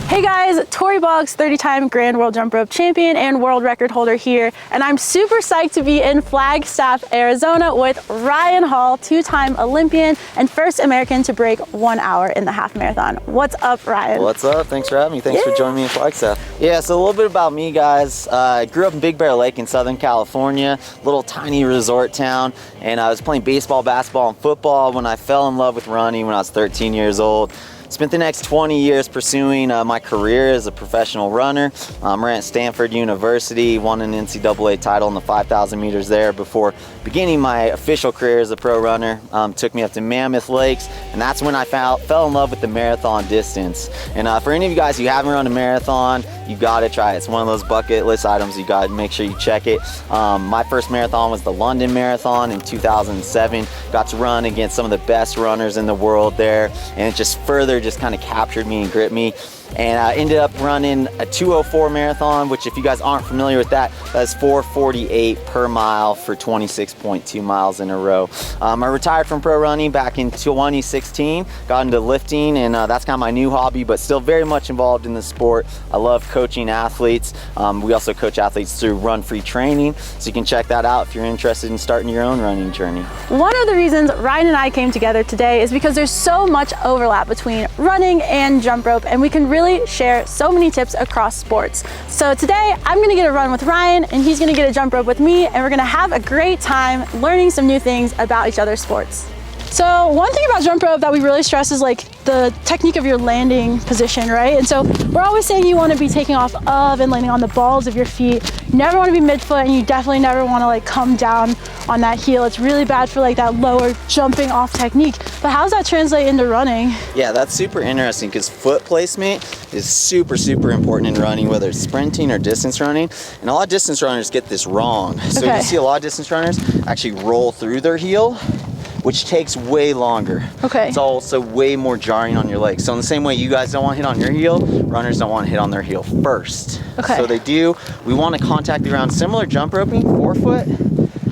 Hey guys, Tori Boggs, 30-time Grand World Jump Rope Champion and world record holder here, and I'm super psyched to be in Flagstaff, Arizona with Ryan Hall, 2-time Olympian and first American to break 1 hour in the half marathon. What's up, Ryan? What's up? Thanks for having me. Thanks for joining me in Flagstaff. Yeah, so a little bit about me, guys. I grew up in Big Bear Lake in Southern California, little tiny resort town, and I was playing baseball, basketball, and football when I fell in love with running when I was 13 years old. Spent the next 20 years pursuing my career as a professional runner. Ran at Stanford University, won an NCAA title in the 5,000 meters there before beginning my official career as a pro runner. Took me up to Mammoth Lakes, and that's when I fell in love with the marathon distance. And for any of you guys who haven't run a marathon, you gotta try it. It's one of those bucket list items. You gotta make sure you check it. My first marathon was the London Marathon in 2007. Got to run against some of the best runners in the world there, and it just further just kind of captured me and gripped me. And I ended up running a 2:04 marathon, which if you guys aren't familiar with that, that's 4:48 per mile for 26.2 miles in a row. I retired from pro running back in 2016, got into lifting, and that's kind of my new hobby, but still very much involved in the sport. I love coaching athletes. We also coach athletes through Run Free Training, so you can check that out if you're interested in starting your own running journey. One of the reasons Ryan and I came together today is because there's so much overlap between running and jump rope, and we can really share so many tips across sports. So today I'm gonna get a run with Ryan and he's gonna get a jump rope with me, and we're gonna have a great time learning some new things about each other's sports. So one thing about jump rope that we really stress is like the technique of your landing position, right? And so we're always saying you want to be taking off of and landing on the balls of your feet. You never want to be midfoot, and you definitely never want to like come down on that heel. It's really bad for like that lower jumping off technique. But how does that translate into running? Yeah, that's super interesting because foot placement is super important in running, whether it's sprinting or distance running. And a lot of distance runners get this wrong. So you see a lot of distance runners actually roll through their heel, which takes way longer. Okay. It's also way more jarring on your legs. So in the same way you guys don't want to hit on your heel, runners don't want to hit on their heel first. Okay. So they do. We want to contact the ground, similar jump roping, forefoot,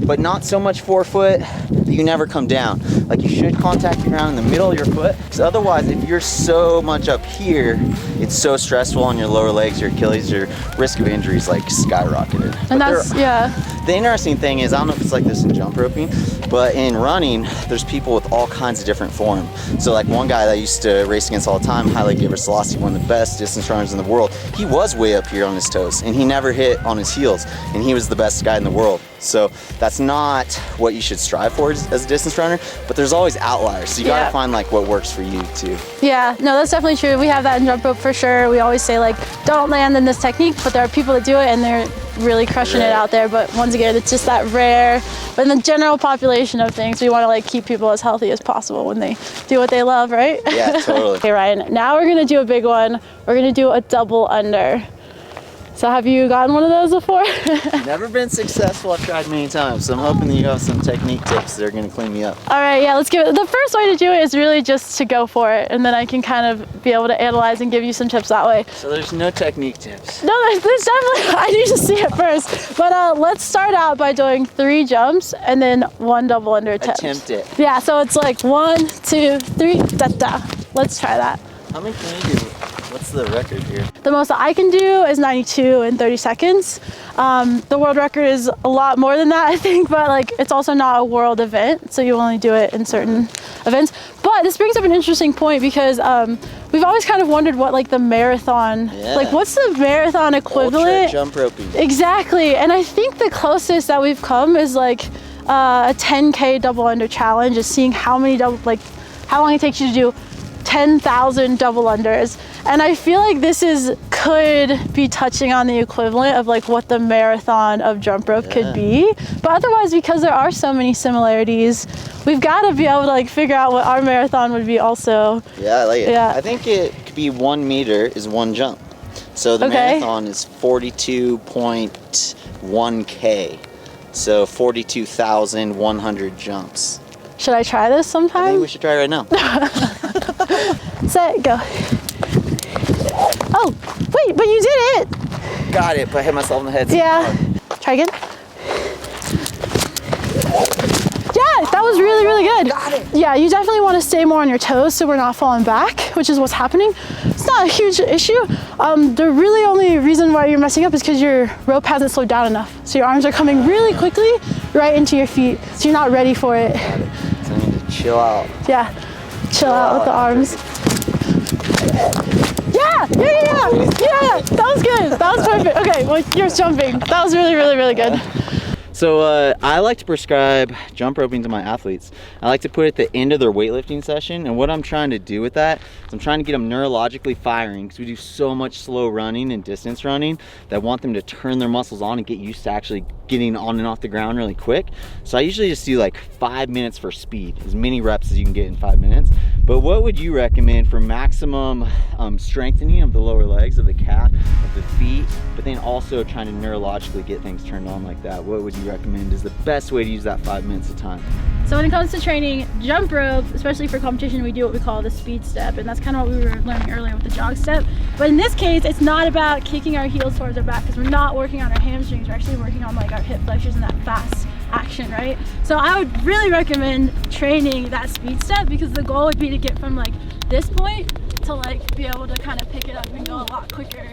but not so much forefoot that you never come down. Like you should contact the ground in the middle of your foot, because otherwise if you're so much up here, it's so stressful on your lower legs, your Achilles, your risk of injury is like skyrocketed. And that's, The interesting thing is, I don't know if it's like this in jump roping, but in running, there's people with all kinds of different form. So like one guy that I used to race against all the time, Haile Gebrselassie, one of the best distance runners in the world, he was way up here on his toes and he never hit on his heels, and he was the best guy in the world. So that's not what you should strive for as a distance runner, but there's always outliers. So you gotta find like what works for you too. Yeah, no, that's definitely true. We have that in jump rope for sure. We always say like, don't land in this technique, but there are people that do it and they're really crushing it out there. But once again, it's just that rare, but in the general population of things, we wanna like keep people as healthy as possible when they do what they love, right? Yeah, totally. Okay, Ryan, now we're gonna do a big one. We're gonna do a double under. So have you gotten one of those before? Never been successful. I've tried many times. So I'm hoping that you have some technique tips that are going to clean me up. All right, yeah, let's give it. The first way to do it is really just to go for it, and then I can kind of be able to analyze and give you some tips that way. So there's no technique tips? No, there's definitely, I need to see it first. But let's start out by doing 3 jumps and then 1 double under attempt. Attempt it. Yeah, so it's like 1, 2, 3, da-da. Let's try that. How many can you do? What's the record here? The most that I can do is 92 in 30 seconds. The world record is a lot more than that, I think, but like it's also not a world event, so you only do it in certain events. But this brings up an interesting point because we've always kind of wondered what like the marathon, like what's the marathon equivalent? Ultra jump roping. Exactly, and I think the closest that we've come is like a 10K double under challenge, is seeing how many how long it takes you to do 10,000 double unders. And I feel like this could be touching on the equivalent of like what the marathon of jump rope could be. But otherwise, because there are so many similarities, we've got to be able to like figure out what our marathon would be also. Yeah, I like it. Yeah. I think it could be 1 meter is 1 jump. So the marathon is 42.1K. So 42,100 jumps. Should I try this sometime? I think we should try right now. Set, go. Oh, wait, but you did it. Got it, but I hit myself in the head. Yeah. Try again. Yeah, that was really, really good. Got it. Yeah, you definitely want to stay more on your toes so we're not falling back, which is what's happening. It's not a huge issue. The really only reason why you're messing up is because your rope hasn't slowed down enough. So your arms are coming really quickly right into your feet, so you're not ready for it. So I need to chill out. Yeah, chill out with the arms. Yeah, that was good. That was perfect. Okay, well, you're jumping. That was really, really, really good. So I like to prescribe jump roping to my athletes. I like to put it at the end of their weightlifting session, and what I'm trying to do with that is I'm trying to get them neurologically firing, because we do so much slow running and distance running that I want them to turn their muscles on and get used to actually getting on and off the ground really quick. So I usually just do like 5 minutes for speed, as many reps as you can get in 5 minutes. But what would you recommend for maximum strengthening of the lower legs, of the calf, of the feet, but then also trying to neurologically get things turned on like that? What would you recommend is the best way to use that 5 minutes of time? So when it comes to training jump rope, especially for competition, we do what we call the speed step, and that's kind of what we were learning earlier with the jog step. But in this case, it's not about kicking our heels towards our back, because we're not working on our hamstrings. We're actually working on like our hip flexors and that fast action, right? So I would really recommend training that speed step, because the goal would be to get from like this point to like be able to kind of pick it up and go a lot quicker.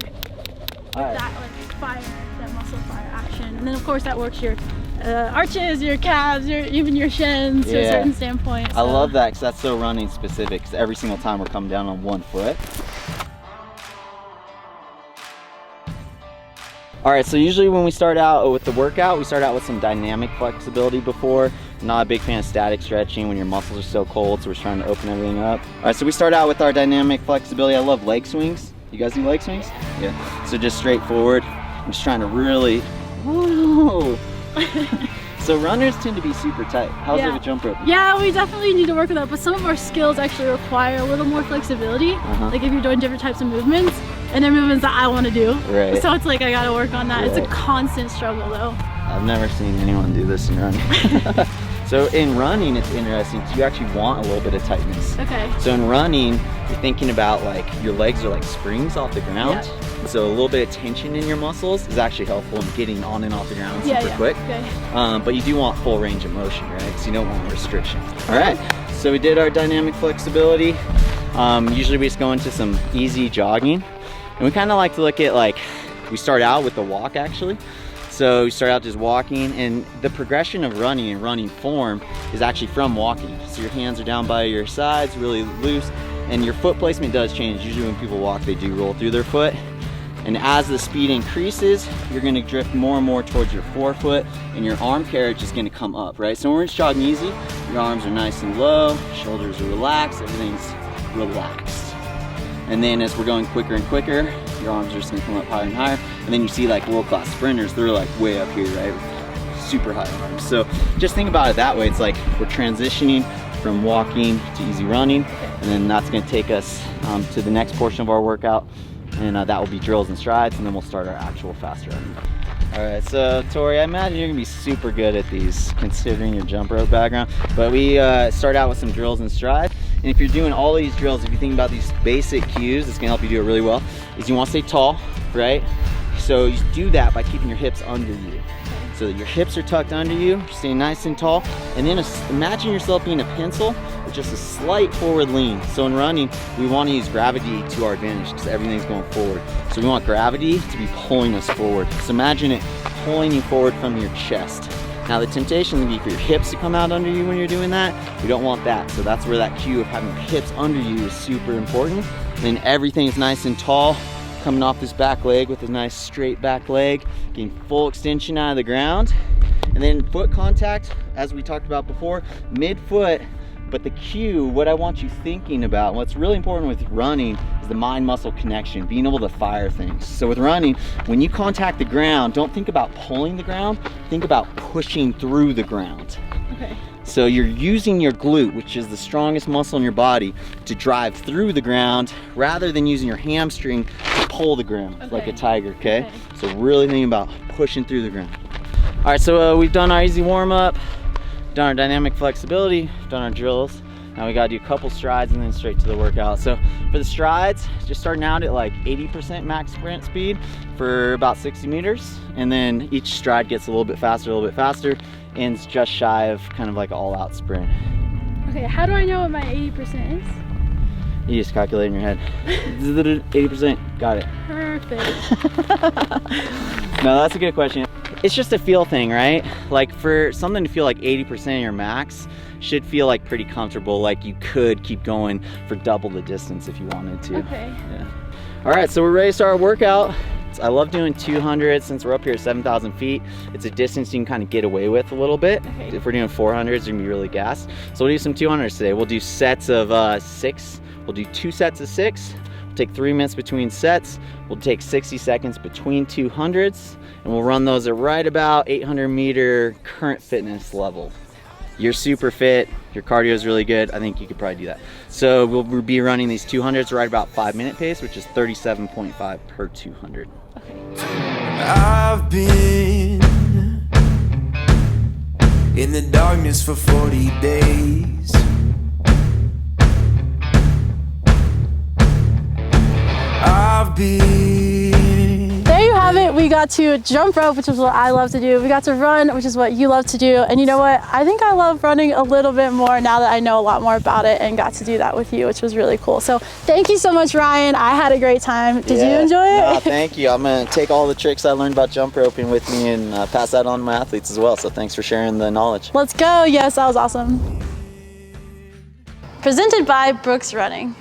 That like fire, that muscle fire action, and then of course that works your arches, your calves, even your shins to a certain standpoint. So. I love that, because that's so running specific, because every single time we're coming down on one foot. All right, so usually when we start out with the workout, we start out with some dynamic flexibility before. I'm not a big fan of static stretching when your muscles are so cold, so we're trying to open everything up. All right, so we start out with our dynamic flexibility. I love leg swings. You guys do leg swings? Yeah. So just straight forward. I'm just trying to really, whoa. So runners tend to be super tight. How's it with jump rope? Yeah, we definitely need to work with that, but some of our skills actually require a little more flexibility. Like if you're doing different types of movements, and they're movements that I want to do. Right. So it's like I gotta work on that. It's a constant struggle though. I've never seen anyone do this in running. So in running, it's interesting because you actually want a little bit of tightness. Okay. So in running, you're thinking about like your legs are like springs off the ground. Yeah. So a little bit of tension in your muscles is actually helpful in getting on and off the ground super quick. Okay. But you do want full range of motion, right? Because you don't want restriction. All right. So we did our dynamic flexibility. Usually we just go into some easy jogging. And we kind of like to look at like, we start out with the walk actually. So you start out just walking, and the progression of running and running form is actually from walking. So your hands are down by your sides, really loose, and your foot placement does change. Usually when people walk, they do roll through their foot. And as the speed increases, you're gonna drift more and more towards your forefoot, and your arm carriage is gonna come up, right? So when we're just jogging easy, your arms are nice and low, shoulders are relaxed, everything's relaxed. And then as we're going quicker and quicker, your arms are just gonna come up higher and higher. And then you see like world-class sprinters, they're like way up here, right? Super high arms. So just think about it that way. It's like we're transitioning from walking to easy running, and then that's gonna take us to the next portion of our workout. And that will be drills and strides, and then we'll start our actual fast running. All right, so Tori, I imagine you're gonna be super good at these considering your jump rope background, but we start out with some drills and strides. And if you're doing all these drills, if you think about these basic cues, it's gonna help you do it really well, is you wanna stay tall, right? So you do that by keeping your hips under you. So that your hips are tucked under you, staying nice and tall. And then imagine yourself being a pencil with just a slight forward lean. So in running, we wanna use gravity to our advantage because everything's going forward. So we want gravity to be pulling us forward. So imagine it pulling you forward from your chest. Now the temptation would be for your hips to come out under you when you're doing that. We don't want that. So that's where that cue of having your hips under you is super important. And then everything's nice and tall, coming off this back leg with a nice straight back leg, getting full extension out of the ground. And then foot contact, as we talked about before, mid-foot. But the cue, what I want you thinking about, what's really important with running is the mind-muscle connection, being able to fire things. So with running, when you contact the ground, don't think about pulling the ground, think about pushing through the ground. Okay. So you're using your glute, which is the strongest muscle in your body, to drive through the ground rather than using your hamstring to pull the ground like a tiger, okay? So really thinking about pushing through the ground. All right, so we've done our easy warm-up, done our dynamic flexibility, done our drills. Now we gotta do a couple strides and then straight to the workout. So for the strides, just starting out at like 80% max sprint speed for about 60 meters. And then each stride gets a little bit faster, and it's just shy of kind of like an all-out sprint. Okay, how do I know what my 80% is? You just calculate in your head. 80%, got it. Perfect. No, that's a good question. It's just a feel thing, right? Like for something to feel like 80% of your max should feel like pretty comfortable, like you could keep going for double the distance if you wanted to. Okay. Yeah. All right, so we're ready to start our workout. I love doing 200 since we're up here at 7,000 feet. It's a distance you can kind of get away with a little bit. Okay. If we're doing 400s, you're gonna be really gassed. So we'll do some 200s today. We'll do sets of 6. We'll do 2 sets of 6. We'll take 3 minutes between sets. We'll take 60 seconds between 200s, and we'll run those at right about 800 meter current fitness level. You're super fit, your cardio is really good. I think you could probably do that. So we'll be running these 200s right about 5-minute pace, which is 37.5 per 200. Okay. I've been in the darkness for 40 days. I've been. There you have it. We got to jump rope, which is what I love to do. We got to run, which is what you love to do. And you know what? I think I love running a little bit more now that I know a lot more about it and got to do that with you, which was really cool. So thank you so much, Ryan. I had a great time. Did you enjoy it? No, thank you. I'm going to take all the tricks I learned about jump roping with me and pass that on to my athletes as well. So thanks for sharing the knowledge. Let's go. Yes, that was awesome. Presented by Brooks Running.